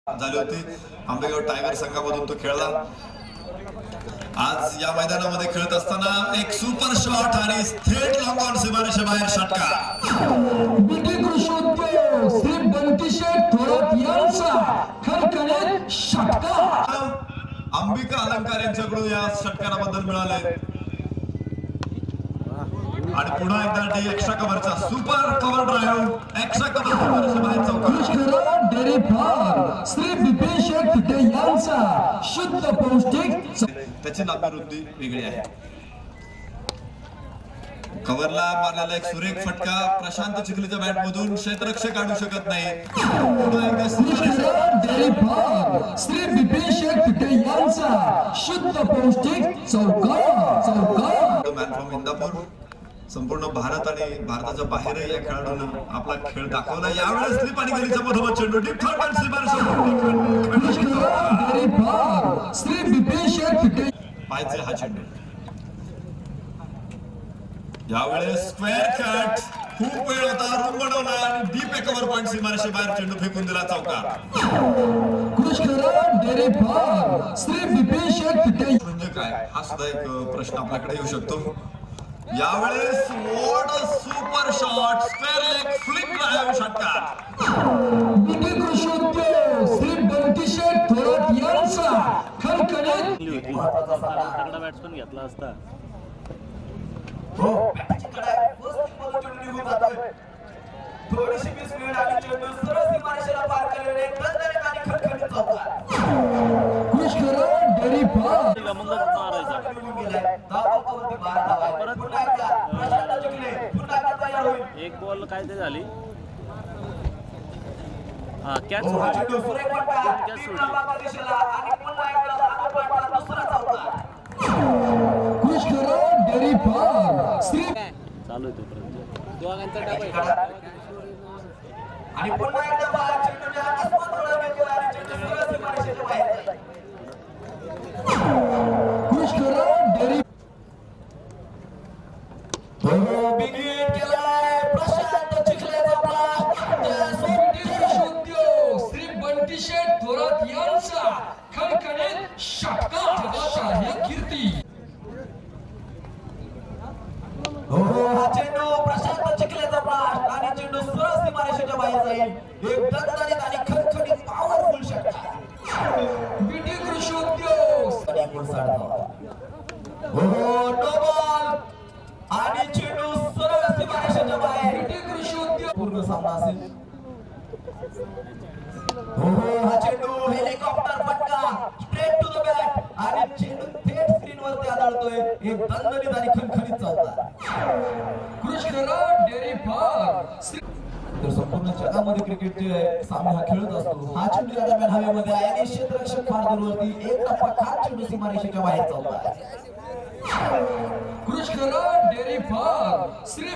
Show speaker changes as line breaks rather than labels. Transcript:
झाली होती। आंबेगाव टायगर संघामधून तो खेळला। आज या मैदानामध्ये खेळत असताना एक सुपर शॉट आणि थेट लॉंग ऑन सीमारेषे बाहेर षटकार।
बीटी कृषी उद्योग श्री बंटीशेठ थोरात यांचा खणखणीत षटकार।
अंबिका अलंकार यांच्याकडून या षटकाराबद्दल मिळाले आणि पुन्हा एकदा एक्स्ट्रा कव्हरचा super cover drive extra cover बाहेर
चौकार। डेअरी फार्म श्री बिपिन शेठ तिथे यांचा शुद्ध पौष्टिक
त्याची नाविरुद्धी वेगळी आहे। कव्हरला मारलेला एक सुरेख फटका प्रशांत चिखलीच्या बॅट मधून क्षेत्ररक्षक काढू शकत नाही।
डेअरी फार्म श्री बिपिन शेठ तिथे यांचा शुद्ध पौष्टिक चौकार।
मॅन फ्रॉम इंदापूर संपूर्ण भारत आणि भारताच्या बाहेरही या खेळाडूंनी आपला खेळ दाखवला। यावेळेस स्लिप आणि गलीच्या मधोमध चेंडू deep third bat
Shri Bipin Sheth तिथे
पायचे हा चेंडू यावेळेस स्क्वेअर कट खूप वेळ होता रूम बनवला आणि डीप कव्हर पॉइंट सीमारेषे बाहेर चेंडू फेकून दिला चौकार।
डेअरी फार्म श्री बिपिन शेठ तिथे
म्हणजे काय हा सुद्धा एक प्रश्न आपल्याकडे येऊ शकतो। यावेळेस what a super shot square leg flick drive षटकार।
बीटी कृषी उद्योग श्री बंटीशेठ थोरात यांचा खणखणीत
महत्त्वाचा बॅट्समन घेतला असता।
हो बॅटची कडा फर्स्ट बॉल चेंडू निघून जातोय। थोडीशी स्पीड आणि चेंडू सरळ सीमारेषेला पार केलेले एक दणदणीत आणि खणखणीत चौकार।
डेअरी फार्म
लमंगच मारायचा
धावावरती बाहेर धावा
परत
पुन्हा एकदा प्रशांत जिंकले पुन्हा एकदा तयार होईल।
एक बॉल काय ते झाली हा कॅच
हो हा चेंडू सुरेख फटका
कॅच
टीम
सोडली
नाबाद दिशेला आणि पुन्हा एकदा साधा पॉइंटला दुसरा चौकार।
डेअरी फार्म श्री
चालू आहे तोपर्यंत
दोघांचा डबा आणि पुन्हा एकदा बाहेर चेंडूने अकस्मात वळण घेतला आणि चेंडू सरळ सीमारेषेच्या बाहेर जातो।
डेअरी
बिगिट केलाय प्रशांत चिखलेचा ब्लास्ट
श्री बंटीशेठ थोरात यांचा खणखणीत षटकार। शाही कीर्ती
हा चेंडू प्रशांत चिखलेचा ब्लास्ट आणि चेंडू सरळ सीमारेषेच्या बाहेर जाईल। एक दणदणीत आणि खणखणीत पॉवरफुल षटकार।
बीटी कृषी उद्योग
नो बॉल आणि चेंडू सरळ सीमारेषेच्या बाहेर।
बीटी कृषी उद्योग
पूर्ण सामना असेल। हा चेंडू हेलिकॉप्टर फटका स्ट्रेट टू द बॅट आणि चेंडू थेट स्क्रीन वरती आदळतोय एक दणदणीत आणि खणखणीत चौकार।
डेअरी फार्म
तर संपूर्ण जगामध्ये क्रिकेटचे सामने हा खेळत असतो। हा चेंडू या दरम्यान हवेमध्ये आहे आणि क्षेत्ररक्षक फार दूरवरती एक टप्पा खात चेंडू सीमारेषेच्या बाहेर चौकार।
Dairy farm Shri